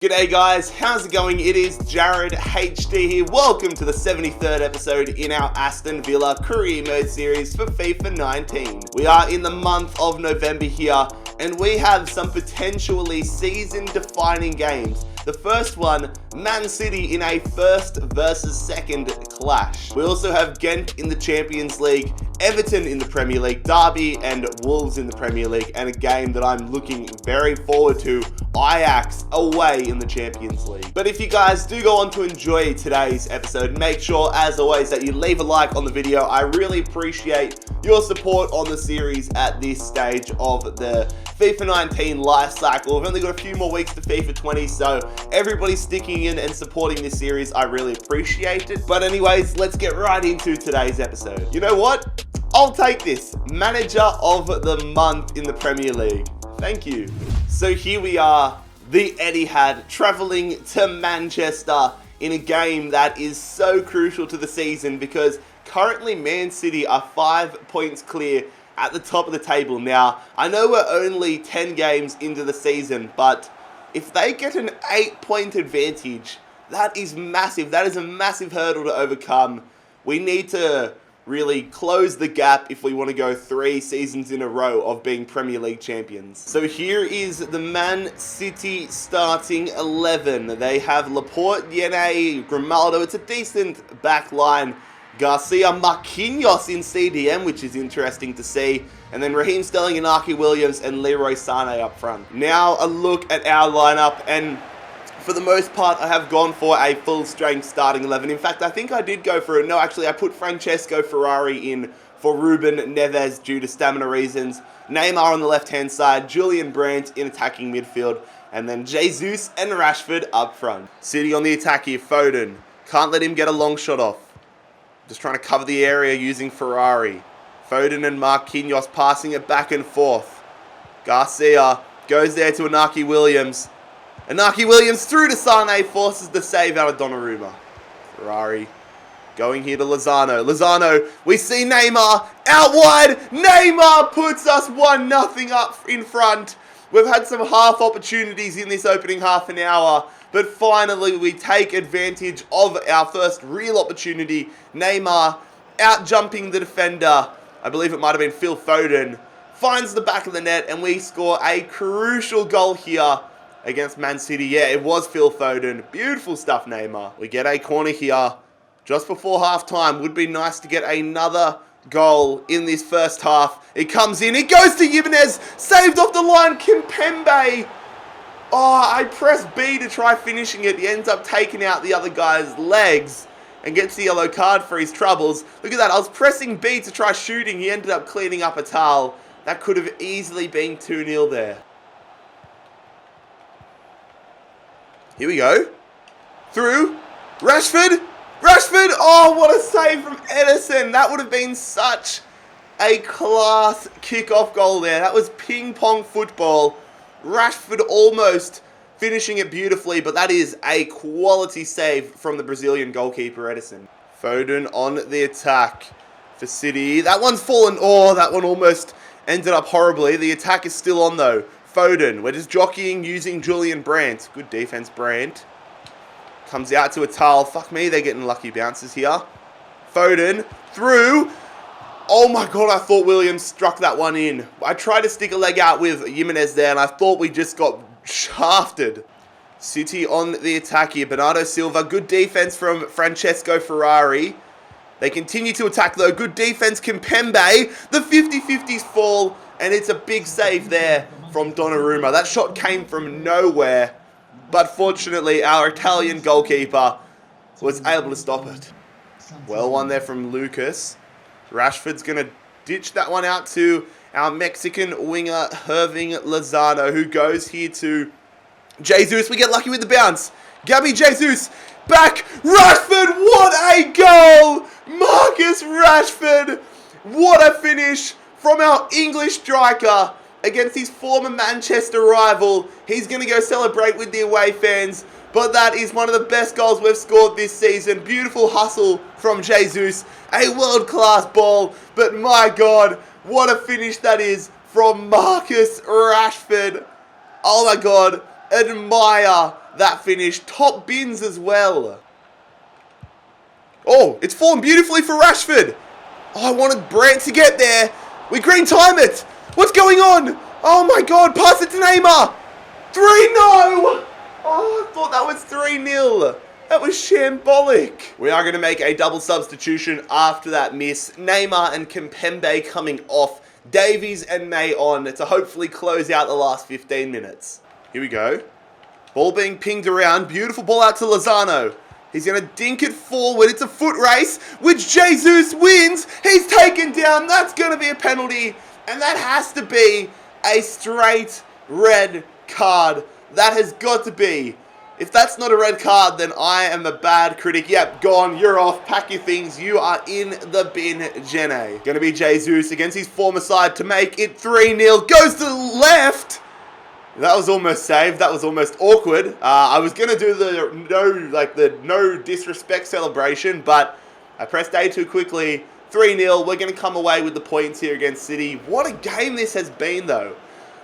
G'day guys, how's it going? It is Jared HD here. Welcome to the 73rd episode in our Aston Villa Career Mode series for FIFA 19. We are in the month of November here, and we have some potentially season-defining games. The first one, Man City in a first versus second clash. We also have Ghent in the Champions League, Everton in the Premier League, Derby and Wolves in the Premier League, and a game that I'm looking very forward to, Ajax away in the Champions League. But if you guys do go on to enjoy today's episode, make sure, as always, that you leave a like on the video. I really appreciate your support on the series at this stage of the FIFA 19 life cycle. We've only got a few more weeks to FIFA 20, so everybody sticking in and supporting this series, I really appreciate it. But anyways, let's get right into today's episode. You know what? I'll take this. Manager of the month in the Premier League. Thank you. So here we are, the Etihad, travelling to Manchester in a game that is so crucial to the season because currently Man City are 5 points clear at the top of the table. Now, I know we're only 10 games into the season, but if they get an 8-point advantage, that is massive. That is a massive hurdle to overcome. We need to really close the gap if we want to go 3 seasons in a row of being Premier League champions. So here is the Man City starting 11. They have Laporte, Yene, Grimaldo. It's a decent back line. Garcia, Marquinhos in CDM, which is interesting to see. And then Raheem Sterling, Inaki Williams, and Leroy Sané up front. Now a look at our lineup, and for the most part, I have gone for a full-strength starting 11. In fact, I think I did go for it. No, actually, I put Francesco Ferrari in for Ruben Neves due to stamina reasons. Neymar on the left-hand side, Julian Brandt in attacking midfield, and then Jesus and Rashford up front. City on the attack here, Foden. Can't let him get a long shot off. Just trying to cover the area using Ferrari. Foden and Marquinhos passing it back and forth. Garcia goes there to Inaki Williams. Inaki Williams through to Sané, forces the save out of Donnarumma. Ferrari going here to Lozano. Lozano, we see Neymar out wide. Neymar puts us 1-0 up in front. We've had some half opportunities in this opening half an hour, but finally we take advantage of our first real opportunity. Neymar out jumping the defender. I believe it might have been Phil Foden. Finds the back of the net and we score a crucial goal here against Man City. Yeah, it was Phil Foden. Beautiful stuff, Neymar. We get a corner here just before half-time. Would be nice to get another goal in this first half. It comes in. It goes to Jimenez. Saved off the line. Kimpembe. Oh, I pressed B to try finishing it. He ends up taking out the other guy's legs and gets the yellow card for his troubles. Look at that. I was pressing B to try shooting. He ended up cleaning up a towel. That could have easily been 2-0 there. Here we go. Through. Rashford. Rashford. Oh, what a save from Edison. That would have been such a class kickoff goal there. That was ping-pong football. Rashford almost finishing it beautifully, but that is a quality save from the Brazilian goalkeeper, Edison. Foden on the attack for City. That one's fallen. Oh, that one almost ended up horribly. The attack is still on, though. Foden, we're just jockeying using Julian Brandt. Good defense, Brandt. Comes out to a towel. Fuck me, they're getting lucky bounces here. Foden, through. Oh my god, I thought Williams struck that one in. I tried to stick a leg out with Jimenez there, and I thought we just got shafted. City on the attack here. Bernardo Silva, good defense from Francesco Ferrari. They continue to attack though. Good defense, Kimpembe. The 50-50s fall, and it's a big save there from Donnarumma. That shot came from nowhere, but fortunately our Italian goalkeeper was able to stop it. Well won there from Lucas. Rashford's going to ditch that one out to our Mexican winger, Irving Lozano, who goes here to Jesus. We get lucky with the bounce. Gabby Jesus back. Rashford, what a goal! Marcus Rashford, what a finish from our English striker against his former Manchester rival. He's going to go celebrate with the away fans, but that is one of the best goals we've scored this season. Beautiful hustle from Jesus. A world-class ball, but my God, what a finish that is from Marcus Rashford. Oh my God, admire that finish. Top bins as well. Oh, it's fallen beautifully for Rashford. Oh, I wanted Brandt to get there. We green time it. What's going on? Oh my God, pass it to Neymar. 3-0. Oh, I thought that was 3-0. That was shambolic. We are going to make a double substitution after that miss. Neymar and Kimpembe coming off. Davies and May on to hopefully close out the last 15 minutes. Here we go. Ball being pinged around. Beautiful ball out to Lozano. He's going to dink it forward. It's a foot race, which Jesus wins. He's taken down. That's going to be a penalty. And that has to be a straight red card. That has got to be. If that's not a red card, then I am a bad critic. Yep, gone. You're off. Pack your things. You are in the bin, Jenny. Going to be Jesus against his former side to make it 3-0. Goes to the left. That was almost saved. That was almost awkward. I was going to do the no disrespect celebration, but I pressed A too quickly. 3-0. We're going to come away with the points here against City. What a game this has been, though.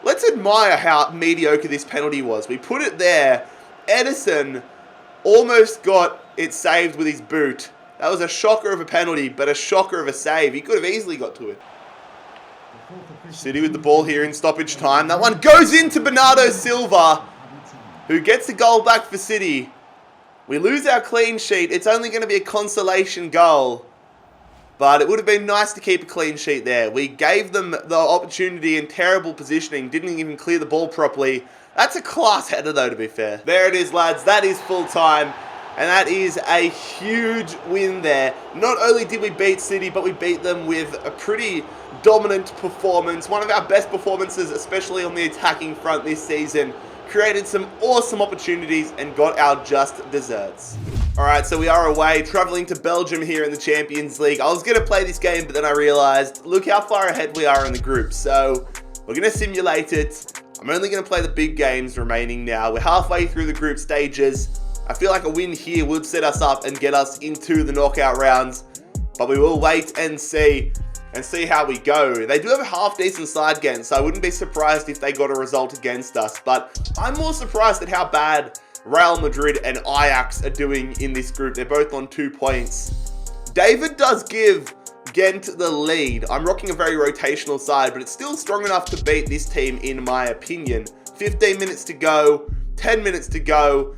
Let's admire how mediocre this penalty was. We put it there. Edison almost got it saved with his boot. That was a shocker of a penalty, but a shocker of a save. He could have easily got to it. City with the ball here in stoppage time. That one goes into Bernardo Silva, who gets the goal back for City. We lose our clean sheet. It's only going to be a consolation goal. But it would have been nice to keep a clean sheet there. We gave them the opportunity in terrible positioning. Didn't even clear the ball properly. That's a class header though, to be fair. There it is, lads. That is full time. And that is a huge win there. Not only did we beat City, but we beat them with a pretty dominant performance. One of our best performances, especially on the attacking front this season. Created some awesome opportunities and got our just desserts. Alright, so we are away, travelling to Belgium here in the Champions League. I was going to play this game, but then I realised, look how far ahead we are in the group. So, we're going to simulate it. I'm only going to play the big games remaining now. We're halfway through the group stages. I feel like a win here would set us up and get us into the knockout rounds. But we will wait and see how we go. They do have a half-decent side Ghent, so I wouldn't be surprised if they got a result against us. But I'm more surprised at how bad Real Madrid and Ajax are doing in this group. They're both on 2 points. David does give Ghent the lead. I'm rocking a very rotational side, but it's still strong enough to beat this team in my opinion. 15 minutes to go, 10 minutes to go.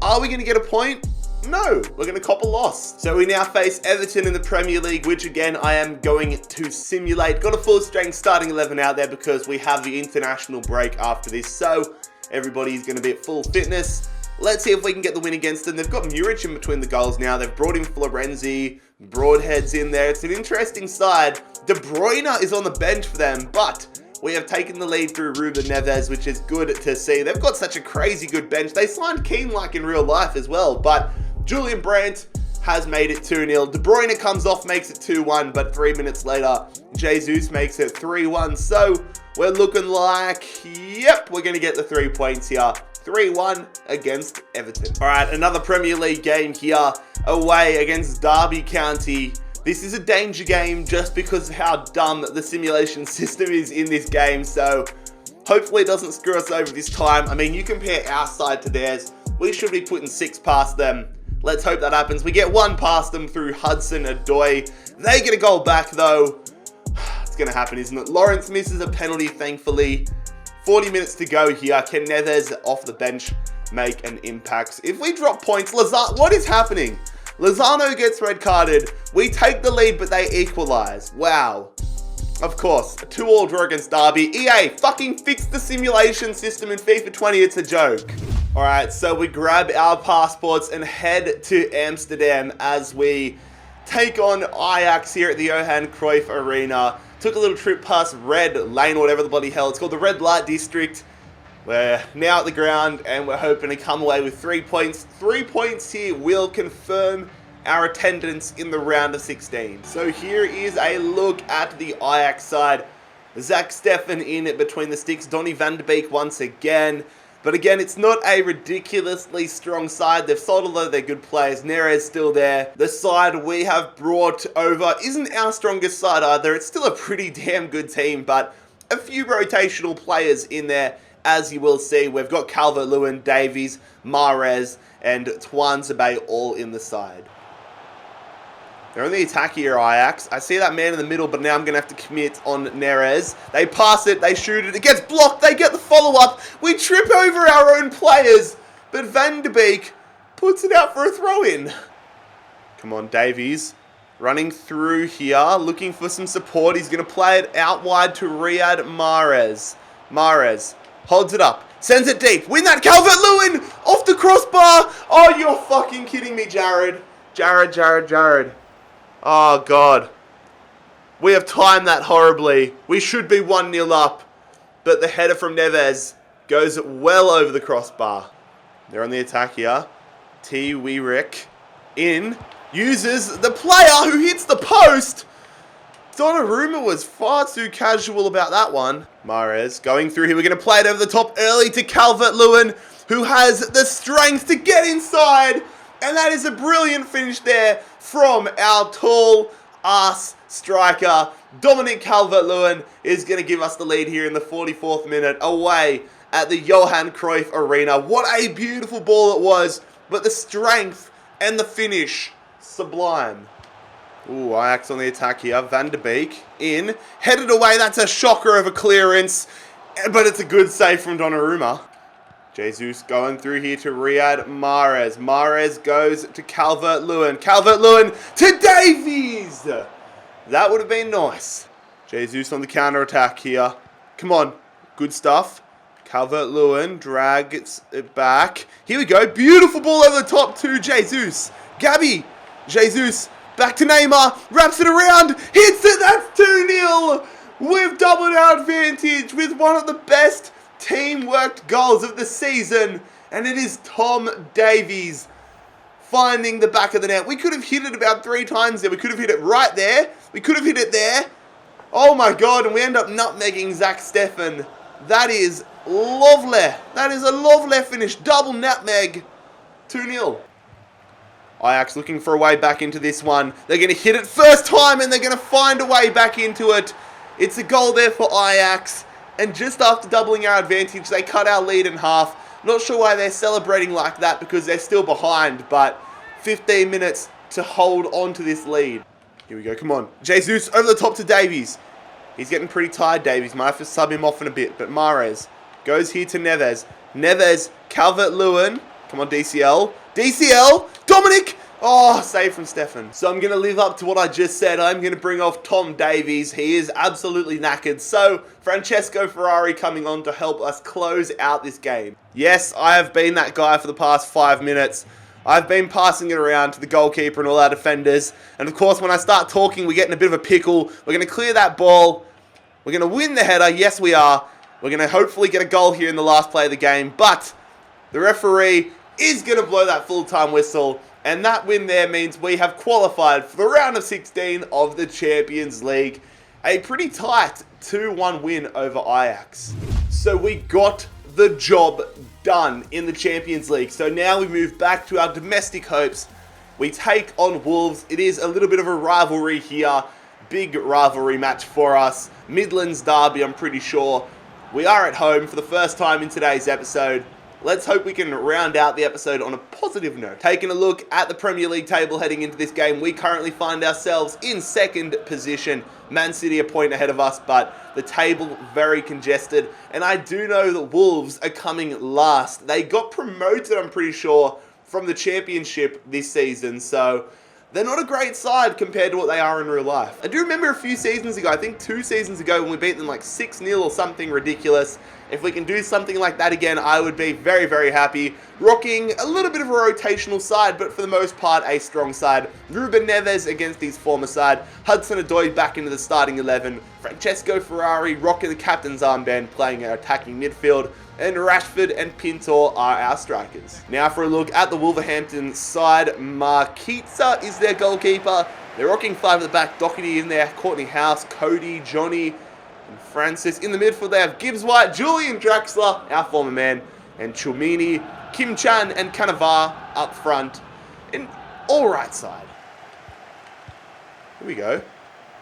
Are we going to get a point? No, we're going to cop a loss. So we now face Everton in the Premier League, which again, I am going to simulate. Got a full strength starting 11 out there because we have the international break after this. So everybody's going to be at full fitness. Let's see if we can get the win against them. They've got Muric in between the goals now. They've brought in Florenzi, Broadhead's in there. It's an interesting side. De Bruyne is on the bench for them, but we have taken the lead through Ruben Neves, which is good to see. They've got such a crazy good bench. They signed Keane like in real life as well, but Julian Brandt has made it 2-0. De Bruyne comes off, makes it 2-1, but 3 minutes later, Jesus makes it 3-1. So we're looking like, yep, we're going to get the 3 points here. 3-1 against Everton. All right, another Premier League game here, away against Derby County. This is a danger game just because of how dumb the simulation system is in this game. So hopefully it doesn't screw us over this time. I mean, you compare our side to theirs. We should be putting 6 past them. Let's hope that happens. We get 1 past them through Hudson-Odoi. They get a goal back though. It's going to happen, isn't it? Lawrence misses a penalty, thankfully. 40 minutes to go here. Can Neves off the bench make an impact? If we drop points, what is happening? Lozano gets red carded. We take the lead, but they equalize. Wow. Of course, a 2-2 draw against Derby. EA, fucking fix the simulation system in FIFA 20. It's a joke. All right, so we grab our passports and head to Amsterdam as we take on Ajax here at the Johan Cruyff Arena. Took a little trip past Red Lane, or whatever the bloody hell it's called, the Red Light District. We're now at the ground and we're hoping to come away with 3 points. 3 points here will confirm our attendance in the round of 16. So here is a look at the Ajax side. Zach Steffen in it between the sticks. Donny van de Beek once again. But again, it's not a ridiculously strong side. They've sold a lot of their good players. Neres still there. The side we have brought over isn't our strongest side either. It's still a pretty damn good team, but a few rotational players in there. as you will see, we've got Calvert-Lewin, Davies, Mahrez, and Tuanzebe all in the side. They're on the attack here, Ajax. I see that man in the middle, but now I'm going to have to commit on Neres. They pass it, they shoot it, it gets blocked, they get the follow-up. We trip over our own players, but Van de Beek puts it out for a throw-in. Come on, Davies. Running through here, looking for some support. He's going to play it out wide to Riyad Mahrez. Mahrez holds it up, sends it deep. Win that, Calvert-Lewin! Off the crossbar! Oh, you're fucking kidding me, Jared. Jared. Oh, God. We have timed that horribly. We should be 1-0 up. But the header from Neves goes well over the crossbar. They're on the attack here. T. Wierik in. Uses the player who hits the post. Donnarumma was far too casual about that one. Mahrez going through here. We're going to play it over the top early to Calvert-Lewin, who has the strength to get inside. And that is a brilliant finish there from our tall ass striker. Dominic Calvert-Lewin is going to give us the lead here in the 44th minute away at the Johan Cruyff Arena. What a beautiful ball it was, but the strength and the finish, sublime. Ooh, Ajax on the attack here. Van de Beek in, headed away. That's a shocker of a clearance, but it's a good save from Donnarumma. Jesus going through here to Riyad Mahrez. Mahrez goes to Calvert-Lewin. Calvert-Lewin to Davies. That would have been nice. Jesus on the counter-attack here. Come on. Good stuff. Calvert-Lewin drags it back. Here we go. Beautiful ball over the top to Jesus. Gabby. Jesus. Back to Neymar. Wraps it around. Hits it. That's 2-0. We've doubled our advantage with one of the best team-worked goals of the season, and it is Tom Davies finding the back of the net. We could have hit it about 3 times there. We could have hit it right there. We could have hit it there. Oh my God, and we end up nutmegging Zach Steffen. That is lovely. That is a lovely finish. Double nutmeg. 2-0. Ajax looking for a way back into this one. They're going to hit it first time, and they're going to find a way back into it. It's a goal there for Ajax. And just after doubling our advantage, they cut our lead in half. Not sure why they're celebrating like that, because they're still behind, but 15 minutes to hold on to this lead. Here we go, come on. Jesus over the top to Davies. He's getting pretty tired, Davies. Might have to sub him off in a bit, but Mahrez goes here to Neves. Neves, Calvert-Lewin. Come on, DCL. DCL, Dominic. Oh, save from Steffen. So I'm going to live up to what I just said. I'm going to bring off Tom Davies. He is absolutely knackered. So Francesco Ferrari coming on to help us close out this game. Yes, I have been that guy for the past 5 minutes. I've been passing it around to the goalkeeper and all our defenders. And of course, when I start talking, we get in a bit of a pickle. We're going to clear that ball. We're going to win the header. Yes, we are. We're going to hopefully get a goal here in the last play of the game. But the referee is going to blow that full-time whistle. And that win there means we have qualified for the round of 16 of the Champions League. A pretty tight 2-1 win over Ajax. So we got the job done in the Champions League. So now we move back to our domestic hopes. We take on Wolves. It is a little bit of a rivalry here. Big rivalry match for us. Midlands derby, I'm pretty sure. We are at home for the first time in today's episode. Let's hope we can round out the episode on a positive note. Taking a look at the Premier League table heading into this game, we currently find ourselves in second position. Man City a point ahead of us, but the table very congested. And I do know that Wolves are coming last. They got promoted, I'm pretty sure, from the Championship this season. So they're not a great side compared to what they are in real life. I do remember a few seasons ago, I think 2 seasons ago, when we beat them like 6-0 or something ridiculous. If we can do something like that again, I would be very, very happy. Rocking a little bit of a rotational side, but for the most part, a strong side. Ruben Neves against his former side. Hudson-Odoi back into the starting 11. Francesco Ferrari rocking the captain's armband, playing our attacking midfield. And Rashford and Pintor are our strikers. Now for a look at the Wolverhampton side. Marquitza is their goalkeeper. They're rocking 5 at the back. Doherty in there. Courtney House, Cody, Johnny, and Francis. In the midfield they have Gibbs White, Julian Draxler, our former man, and Chumini, Kim Chan, and Cannavaro up front. And all right side. Here we go.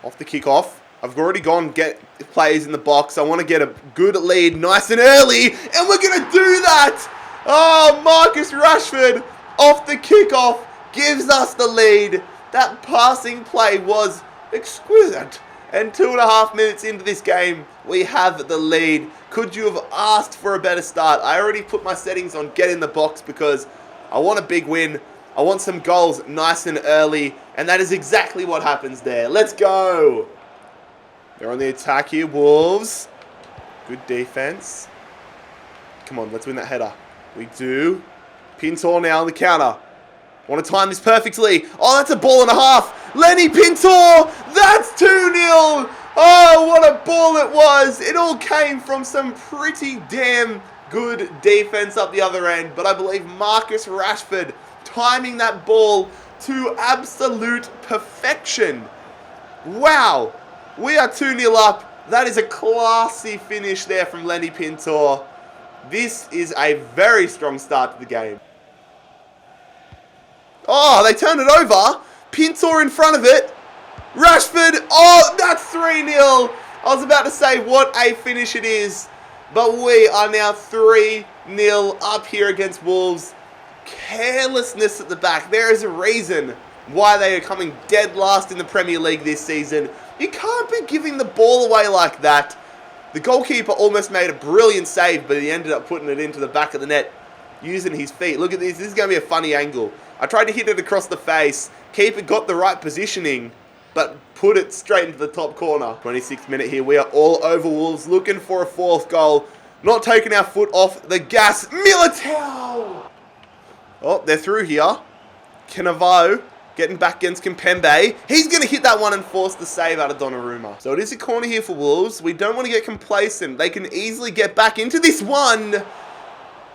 Off the kickoff. I've already gone get players in the box. I want to get a good lead nice and early, and we're going to do that. Oh, Marcus Rashford off the kickoff gives us the lead. That passing play was exquisite. And 2.5 minutes into this game, we have the lead. Could you have asked for a better start? I already put my settings on get in the box because I want a big win. I want some goals nice and early. And that is exactly what happens there. Let's go. They're on the attack here, Wolves. Good defense. Come on, let's win that header. We do. Pintor now on the counter. Want to time this perfectly. Oh, that's a ball and a half. Lenny Pintor. That's 2-0. Oh, what a ball it was. It all came from some pretty damn good defense up the other end. But I believe Marcus Rashford timing that ball to absolute perfection. Wow. We are 2-0 up. That is a classy finish there from Lenny Pintor. This is a very strong start to the game. Oh, they turned it over. Pintor in front of it. Rashford. Oh, that's 3-0. I was about to say what a finish it is. But we are now 3-0 up here against Wolves. Carelessness at the back. There is a reason why they are coming dead last in the Premier League this season. You can't be giving the ball away like that. The goalkeeper almost made a brilliant save, but he ended up putting it into the back of the net using his feet. Look at this. This is going to be a funny angle. I tried to hit it across the face. Keeper got the right positioning, but put it straight into the top corner. 26th minute here. We are all over Wolves, looking for a fourth goal. Not taking our foot off the gas. Militao! Oh, they're through here. Cannavaro getting back against Kimpembe. He's going to hit that one and force the save out of Donnarumma. So it is a corner here for Wolves. We don't want to get complacent. They can easily get back into this one.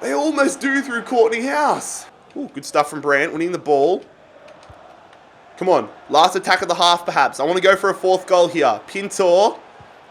They almost do through Courtney House. Ooh, good stuff from Brandt, winning the ball. Come on, last attack of the half perhaps. I want to go for a fourth goal here. Pintor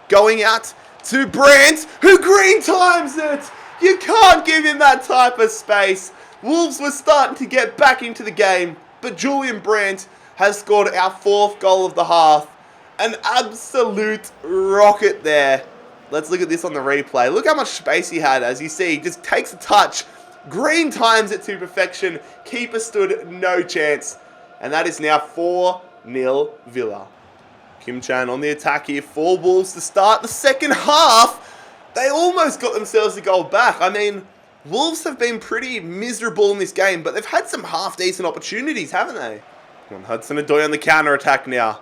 going out to Brandt, who green times it. You can't give him that type of space. Wolves were starting to get back into the game, but Julian Brandt has scored our fourth goal of the half. An absolute rocket there. Let's look at this on the replay. Look how much space he had. As you see, he just takes a touch. Green times it to perfection. Keeper stood no chance. And that is now 4-0 Villa. Kim Chan on the attack here for Wolves to start the second half. They almost got themselves a goal back. I mean, Wolves have been pretty miserable in this game, but they've had some half-decent opportunities, haven't they? Come on, Hudson-Odoi on the counter-attack now.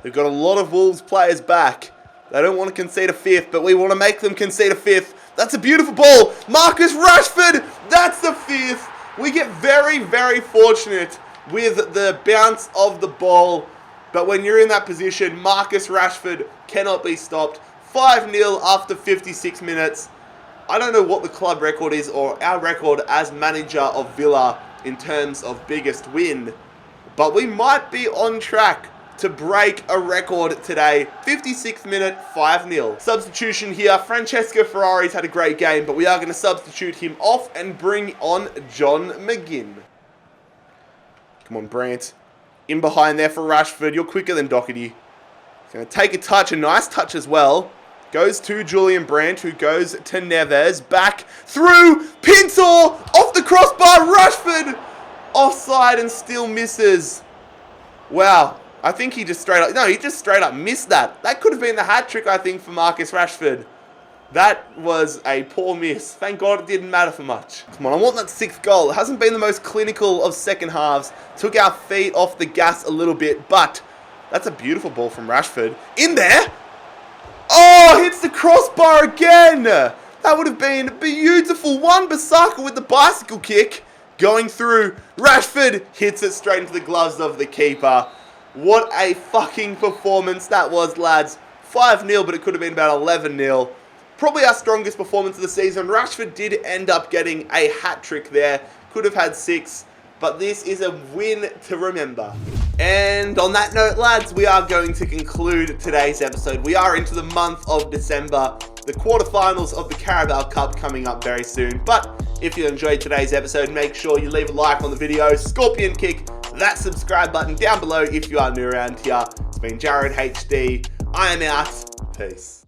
They've got a lot of Wolves players back. They don't want to concede a fifth, but we want to make them concede a fifth. That's a beautiful ball. Marcus Rashford, that's the fifth. We get very, very fortunate with the bounce of the ball. But when you're in that position, Marcus Rashford cannot be stopped. 5-0 after 56 minutes. I don't know what the club record is or our record as manager of Villa in terms of biggest win. But we might be on track to break a record today. 56th minute, 5-0. Substitution here. Francesco Ferrari's had a great game, but we are going to substitute him off and bring on John McGinn. Come on, Brandt. In behind there for Rashford. You're quicker than Doherty. He's going to take a touch, a nice touch as well. Goes to Julian Brandt, who goes to Neves. Back through. Pintor off the crossbar. Rashford offside and still misses. Wow. I think he just straight up missed that. That could have been the hat-trick, I think, for Marcus Rashford. That was a poor miss. Thank God it didn't matter for much. Come on, I want that sixth goal. It hasn't been the most clinical of second halves. Took our feet off the gas a little bit, but that's a beautiful ball from Rashford. In there. Oh, hits the crossbar again. That would have been beautiful. Wan-Bissaka with the bicycle kick going through. Rashford hits it straight into the gloves of the keeper. What a fucking performance that was, lads. 5-0, but it could have been about 11-0. Probably our strongest performance of the season. Rashford did end up getting a hat-trick there. Could have had 6, but this is a win to remember. And on that note, lads, we are going to conclude today's episode. We are into the month of December. The quarterfinals of the Carabao Cup coming up very soon. But if you enjoyed today's episode, make sure you leave a like on the video. Scorpion kick that subscribe button down below if you are new around here. It's been Jared HD. I am out. Peace.